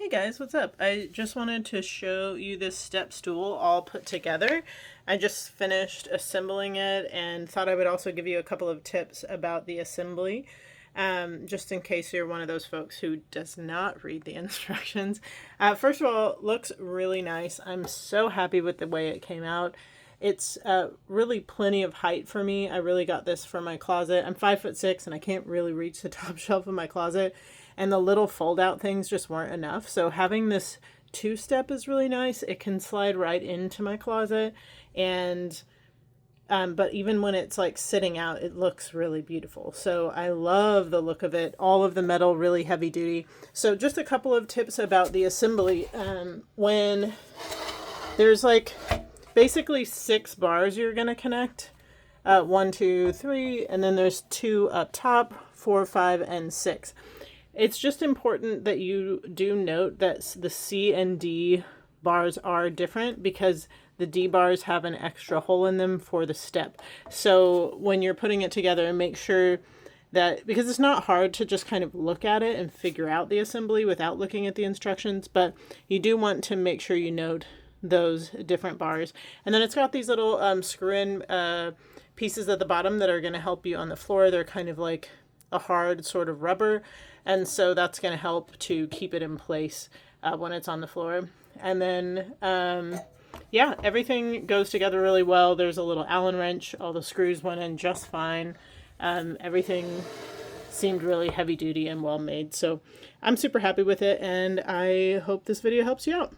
Hey guys, what's up? I just wanted to show you this step stool all put together. I just finished assembling it and thought I would also give you a couple of tips about the assembly, just in case you're one of those folks who does not read the instructions. First of all, it looks really nice. I'm so happy with the way it came out. It's really plenty of height for me. I really got this for my closet. I'm 5'6" and I can't really reach the top shelf of my closet. And the little fold out things just weren't enough. So having this two-step is really nice. It can slide right into my closet. And but even when it's like sitting out, it looks really beautiful. So I love the look of it. All of the metal, really heavy duty. So just a couple of tips about the assembly. When there's like basically 6 bars you're going to connect. 1, 2, 3, and then there's 2 up top, 4, 5, and 6. It's just important that you do note that the C and D bars are different because the D bars have an extra hole in them for the step. So when you're putting it together, make sure that, because it's not hard to just kind of look at it and figure out the assembly without looking at the instructions, but you do want to make sure you note those different bars. And then it's got these little screw-in pieces at the bottom that are going to help you on the floor. They're kind of like a hard sort of rubber, and so that's going to help to keep it in place when it's on the floor. And then yeah, everything goes together really well. There's a little Allen wrench. All the screws went in just fine. Everything seemed really heavy duty and well made, so I'm super happy with it, and I hope this video helps you out.